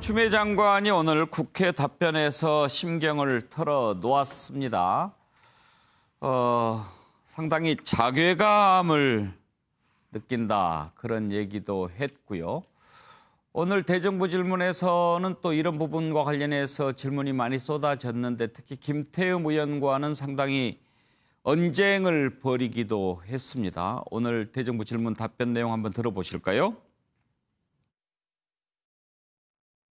추미애 장관이 오늘 국회 답변에서 심경을 털어놓았습니다. 상당히 자괴감을 느낀다, 그런 얘기도 했고요. 오늘 대정부 질문에서는 또 이런 부분과 관련해서 질문이 많이 쏟아졌는데 특히 김태흠 의원과는 상당히 언쟁을 벌이기도 했습니다. 오늘 대정부 질문 답변 내용 한번 들어보실까요?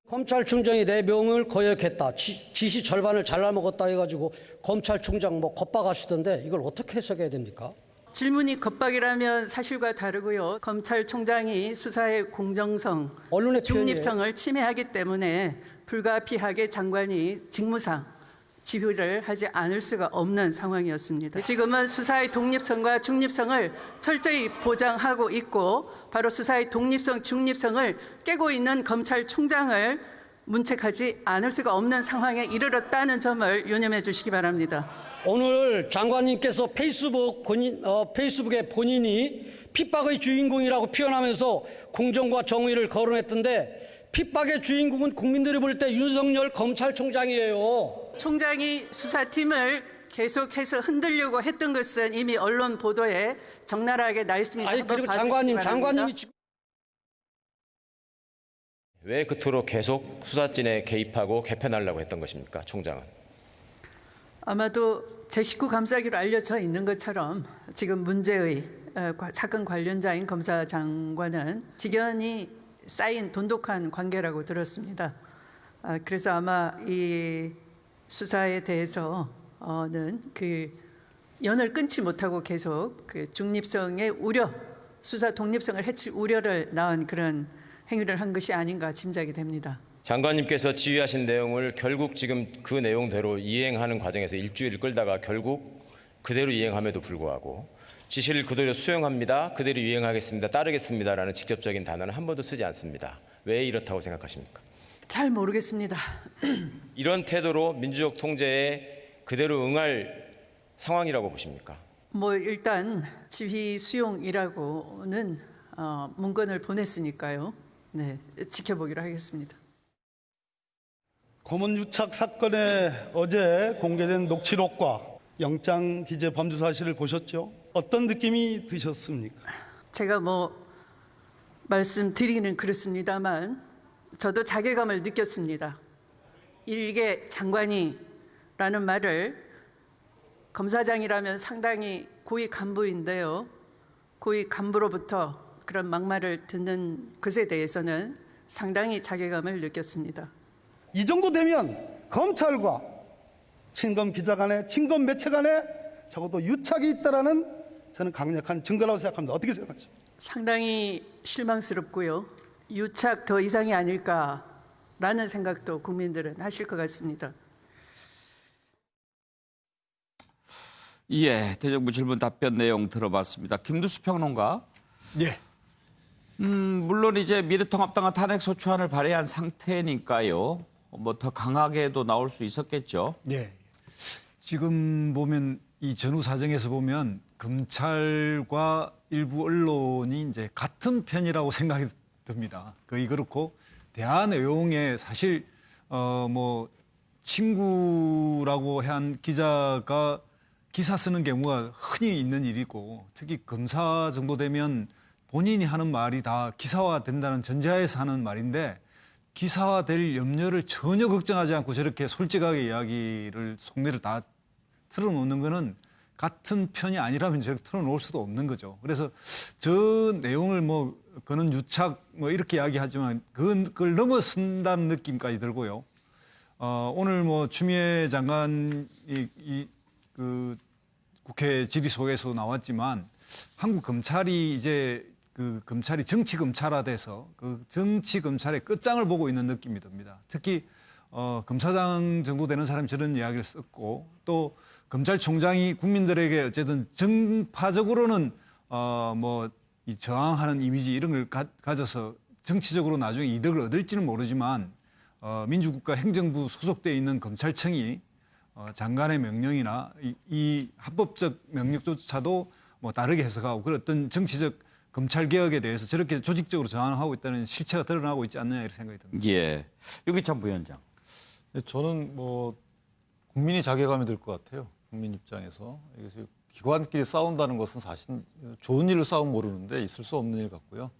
검찰총장이 내 명을 거역했다. 지시 절반을 잘라먹었다 해가지고 검찰총장 겁박하시던데 이걸 어떻게 해석해야 됩니까? 질문이 겁박이라면 사실과 다르고요. 검찰총장이 수사의 공정성, 언론의 중립성을 침해하기 때문에 불가피하게 장관이 직무상 지휘를 하지 않을 수가 없는 상황이었습니다. 지금은 수사의 독립성과 중립성을 철저히 보장하고 있고 바로 수사의 독립성, 중립성을 깨고 있는 검찰총장을 문책하지 않을 수가 없는 상황에 이르렀다는 점을 유념해 주시기 바랍니다. 오늘 장관님께서 페이스북에 본인이 핍박의 주인공이라고 표현하면서 공정과 정의를 거론했던데 핍박의 주인공은 국민들이 볼 때 윤석열 검찰총장이에요. 총장이 수사팀을 계속해서 흔들려고 했던 것은 이미 언론 보도에 적나라하게 나 있습니다. 아니 그리고 장관님이 지금 왜 그토록 계속 수사진에 개입하고 개편하려고 했던 것입니까, 총장은? 아마도 제 식구 감싸기로 알려져 있는 것처럼 지금 문제의 사건 관련자인 검사장관은 직연이 쌓인 돈독한 관계라고 들었습니다. 그래서 아마 이 수사에 대해서는 그 연을 끊지 못하고 계속 그 중립성의 우려, 수사 독립성을 해칠 우려를 낳은 그런 행위를 한 것이 아닌가 짐작이 됩니다. 장관님께서 지휘하신 내용을 결국 지금 그 내용대로 이행하는 과정에서 일주일을 끌다가 결국 그대로 이행함에도 불구하고 지시를 그대로 수용합니다, 그대로 이행하겠습니다, 따르겠습니다라는 직접적인 단어는 한 번도 쓰지 않습니다. 왜 이렇다고 생각하십니까? 잘 모르겠습니다. 이런 태도로 민주적 통제에 그대로 응할 상황이라고 보십니까? 일단 지휘 수용이라고는 문건을 보냈으니까요. 네, 지켜보기로 하겠습니다. 검은 유착 사건에 어제 공개된 녹취록과 영장 기재 범죄 사실을 보셨죠? 어떤 느낌이 드셨습니까? 제가 말씀드리기는 그렇습니다만 저도 자괴감을 느꼈습니다. 일개 장관이라는 말을 검사장이라면 상당히 고위 간부인데요. 고위 간부로부터 그런 막말을 듣는 것에 대해서는 상당히 자괴감을 느꼈습니다. 이 정도 되면 검찰과 친검 기자 간에, 친검 매체 간에 적어도 유착이 있다라는 저는 강력한 증거라고 생각합니다. 어떻게 생각하십니까? 상당히 실망스럽고요. 유착 더 이상이 아닐까라는 생각도 국민들은 하실 것 같습니다. 예, 대정부 질문 답변 내용 들어봤습니다. 김두수 평론가. 예. 물론 이제 미래통합당은 탄핵소추안을 발의한 상태니까요. 더 강하게도 나올 수 있었겠죠. 예. 지금 보면 이 전후 사정에서 보면 검찰과 일부 언론이 이제 같은 편이라고 생각이 듭니다. 거의 그렇고 대한외용에 사실 친구라고 한 기자가 기사 쓰는 경우가 흔히 있는 일이고 특히 검사 정도 되면 본인이 하는 말이 다 기사화된다는 전제하에서 하는 말인데 기사화될 염려를 전혀 걱정하지 않고 저렇게 솔직하게 이야기를 속내를 다 틀어놓는 거는 같은 편이 아니라면 저렇게 틀어놓을 수도 없는 거죠. 그래서 저 내용을 그는 유착 이렇게 이야기하지만 그걸 넘어선다는 느낌까지 들고요. 오늘 추미애 장관이 그 국회 질의 속에서 나왔지만 한국 검찰이 이제 그 검찰이 정치 검찰화돼서 그 정치 검찰의 끝장을 보고 있는 느낌이 듭니다. 특히 검사장 정도 되는 사람이 저런 이야기를 썼고 또 검찰총장이 국민들에게 어쨌든 정파적으로는 이 저항하는 이미지 이런 걸 가져서 정치적으로 나중에 이득을 얻을지는 모르지만 민주국가 행정부 소속돼 있는 검찰청이 장관의 명령이나 이 합법적 명령조차도 다르게 해석하고 그런 어떤 정치적 검찰 개혁에 대해서 저렇게 조직적으로 저항하고 있다는 실체가 드러나고 있지 않느냐 이렇게 생각이 듭니다. 예. 유기찬 부위원장. 저는 뭐 국민이 자괴감이 들 것 같아요. 국민 입장에서. 그래서 기관끼리 싸운다는 것은 사실 좋은 일로 싸우면 모르는데 있을 수 없는 일 같고요.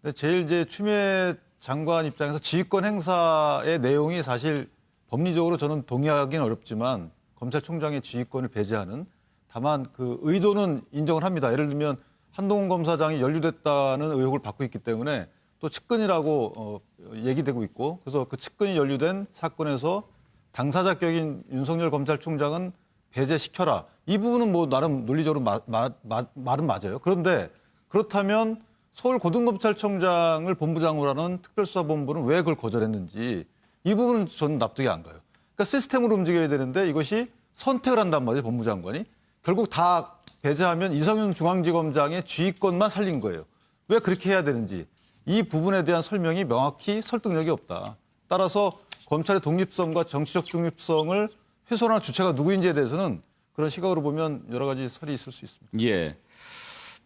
근데 제일 이제 추미애 장관 입장에서 지휘권 행사의 내용이 사실 법리적으로 저는 동의하기는 어렵지만 검찰총장의 지휘권을 배제하는, 다만 그 의도는 인정을 합니다. 예를 들면 한동훈 검사장이 연루됐다는 의혹을 받고 있기 때문에 또 측근이라고 얘기되고 있고, 그래서 그 측근이 연루된 사건에서 당사자격인 윤석열 검찰총장은 배제시켜라. 이 부분은 뭐 나름 논리적으로 말은 맞아요. 그런데 그렇다면 서울고등검찰청장을 본부장으로 하는 특별수사본부는 왜 그걸 거절했는지 이 부분은 저는 납득이 안 가요. 그러니까 시스템으로 움직여야 되는데 이것이 선택을 한단 말이에요, 법무장관이. 결국 다 배제하면 이성윤 중앙지검장의 지휘권만 살린 거예요. 왜 그렇게 해야 되는지. 이 부분에 대한 설명이 명확히 설득력이 없다. 따라서 검찰의 독립성과 정치적 중립성을 훼손한 주체가 누구인지에 대해서는 그런 시각으로 보면 여러 가지 설이 있을 수 있습니다. 예.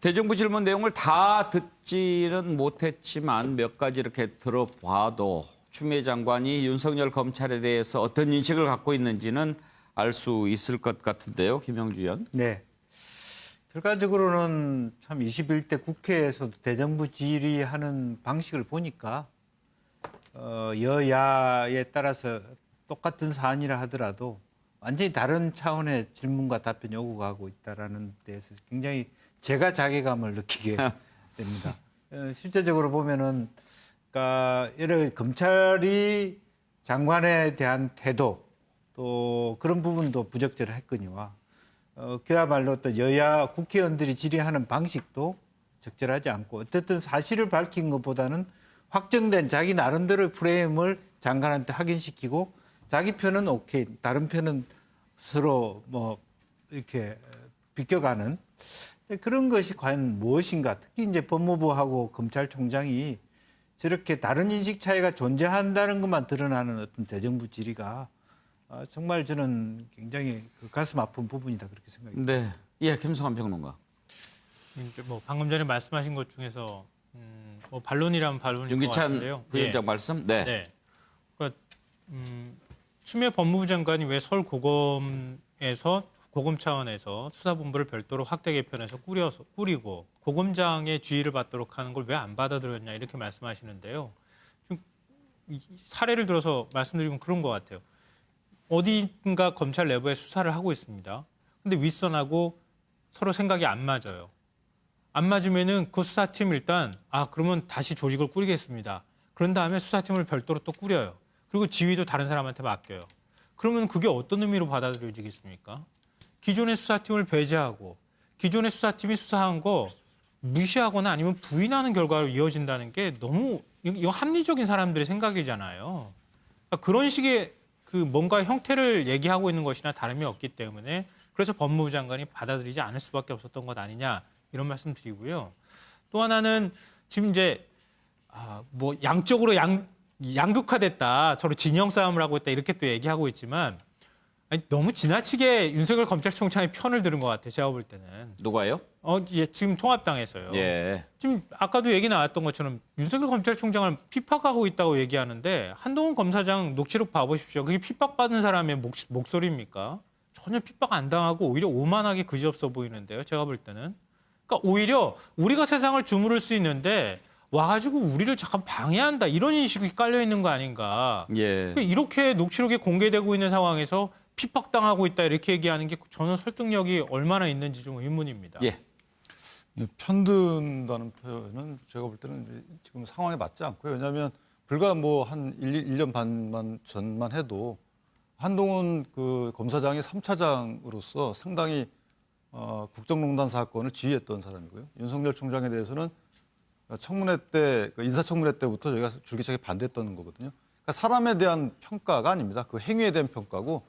대정부 질문 내용을 다 듣지는 못했지만 몇 가지 이렇게 들어봐도 추미애 장관이 윤석열 검찰에 대해서 어떤 인식을 갖고 있는지는 알 수 있을 것 같은데요. 김영주 의원. 네. 결과적으로는 참 21대 국회에서도 대정부 질의하는 방식을 보니까 여야에 따라서 똑같은 사안이라 하더라도 완전히 다른 차원의 질문과 답변 요구가 하고 있다는 데에서 굉장히 제가 자괴감을 느끼게 됩니다. 실제적으로 보면은, 그러니까 예를 검찰이 장관에 대한 태도 또 그런 부분도 부적절했거니와 그야말로 또 여야 국회의원들이 질의하는 방식도 적절하지 않고, 어쨌든 사실을 밝힌 것보다는 확정된 자기 나름대로의 프레임을 장관한테 확인시키고 자기 편은 오케이, 다른 편은 서로 뭐 이렇게 비껴가는 그런 것이 과연 무엇인가. 특히 이제 법무부하고 검찰총장이 저렇게 다른 인식 차이가 존재한다는 것만 드러나는 어떤 대정부 질의가 정말 저는 굉장히 그 가슴 아픈 부분이다 그렇게 생각합니다. 네. 예, 김성환 평론가. 뭐 방금 전에 말씀하신 것 중에서 뭐 반론이라면 반론인 것 윤기찬 같은데요. 부위원장 말씀. 네. 네. 그러니까 추미애 법무부 장관이 왜 서울고검에서 고검 차원에서 수사본부를 별도로 확대 개편해서 꾸리고 고검장의 지휘를 받도록 하는 걸 왜 안 받아들였냐 이렇게 말씀하시는데요. 좀 사례를 들어서 말씀드리면 그런 것 같아요. 어딘가 검찰 내부에 수사를 하고 있습니다. 근데 윗선하고 서로 생각이 안 맞아요. 안 맞으면은 그 수사팀 일단 그러면 다시 조직을 꾸리겠습니다. 그런 다음에 수사팀을 별도로 또 꾸려요. 그리고 지휘도 다른 사람한테 맡겨요. 그러면 그게 어떤 의미로 받아들여지겠습니까? 기존의 수사팀을 배제하고 기존의 수사팀이 수사한 거 무시하거나 아니면 부인하는 결과로 이어진다는 게 너무 이거 합리적인 사람들의 생각이잖아요. 그러니까 그런 식의 그 뭔가 형태를 얘기하고 있는 것이나 다름이 없기 때문에 그래서 법무부 장관이 받아들이지 않을 수밖에 없었던 것 아니냐 이런 말씀 드리고요. 또 하나는 지금 이제 뭐 양쪽으로 양극화됐다, 서로 진영 싸움을 하고 있다 이렇게 또 얘기하고 있지만 너무 지나치게 윤석열 검찰총장의 편을 들은 것 같아요. 제가 볼 때는. 누가요? 이제 지금 통합당에서요. 예. 지금 아까도 얘기 나왔던 것처럼 윤석열 검찰총장을 핍박하고 있다고 얘기하는데 한동훈 검사장 녹취록 봐보십시오. 그게 핍박받는 사람의 목소리입니까? 전혀 핍박 안 당하고 오히려 오만하게 그지없어 보이는데요. 제가 볼 때는. 그러니까 오히려 우리가 세상을 주무를 수 있는데 와가지고 우리를 잠깐 방해한다 이런 인식이 깔려 있는 거 아닌가. 예. 이렇게 녹취록이 공개되고 있는 상황에서 핍박당하고 있다 이렇게 얘기하는 게 저는 설득력이 얼마나 있는지 좀 의문입니다. 예. 편든다는 표현은 제가 볼 때는 지금 상황에 맞지 않고요. 왜냐하면 불과 뭐 한 1년 반 전만 해도 한동훈 그 검사장이 3차장으로서 상당히 국정농단 사건을 지휘했던 사람이고요. 윤석열 총장에 대해서는 청문회 때, 인사청문회 때부터 저희가 줄기차게 반대했던 거거든요. 그러니까 사람에 대한 평가가 아닙니다. 그 행위에 대한 평가고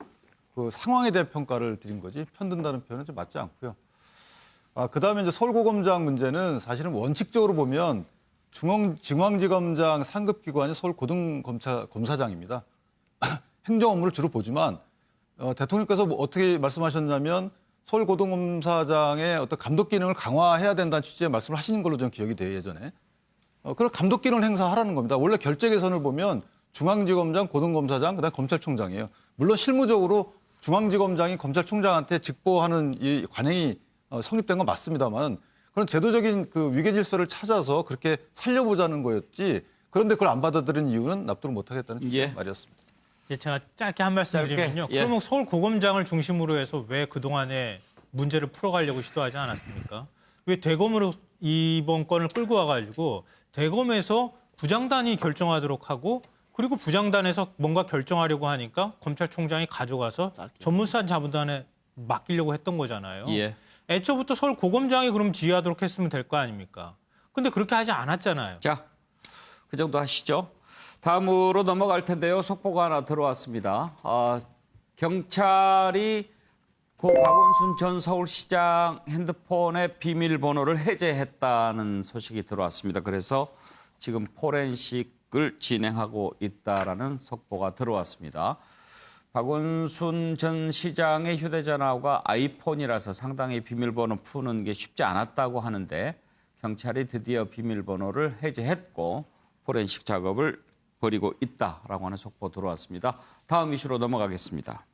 그 상황에 대한 평가를 드린 거지 편든다는 표현은 좀 맞지 않고요. 그다음에 이제 서울고검장 문제는 사실은 원칙적으로 보면 중앙지검장 상급기관이 서울고등검사장입니다. 행정 업무를 주로 보지만 대통령께서 뭐 어떻게 말씀하셨냐면 서울고등검사장의 어떤 감독 기능을 강화해야 된다는 취지의 말씀을 하신 걸로 저는 기억이 돼요, 예전에. 그런 감독 기능을 행사하라는 겁니다. 원래 결재 개선을 보면 중앙지검장, 고등검사장, 그다음에 검찰총장이에요. 물론 실무적으로 중앙지검장이 검찰총장한테 직보하는 이 관행이 성립된 건 맞습니다만 그런 제도적인 그 위계 질서를 찾아서 그렇게 살려보자는 거였지. 그런데 그걸 안 받아들인 이유는 납득을 못하겠다는 예. 말이었습니다. 제가 짧게 한 말씀 드리면요. 예. 그러면 서울고검장을 중심으로 해서 왜 그동안에 문제를 풀어가려고 시도하지 않았습니까? 왜 대검으로 이번 건을 끌고 와가지고 대검에서 부장단이 결정하도록 하고 그리고 부장단에서 뭔가 결정하려고 하니까 검찰총장이 가져가서 전무수사 자문단에 맡기려고 했던 거잖아요. 예. 애초부터 서울고검장이 그럼 지휘하도록 했으면 될 거 아닙니까? 근데 그렇게 하지 않았잖아요. 자, 그 정도 하시죠. 다음으로 넘어갈 텐데요. 속보가 하나 들어왔습니다. 경찰이 고 박원순 전 서울시장 핸드폰의 비밀번호를 해제했다는 소식이 들어왔습니다. 그래서 지금 포렌식을 진행하고 있다라는 속보가 들어왔습니다. 박원순 전 시장의 휴대전화가 아이폰이라서 상당히 비밀번호 푸는 게 쉽지 않았다고 하는데 경찰이 드디어 비밀번호를 해제했고 포렌식 작업을 벌이고 있다라고 하는 속보 들어왔습니다. 다음 이슈로 넘어가겠습니다.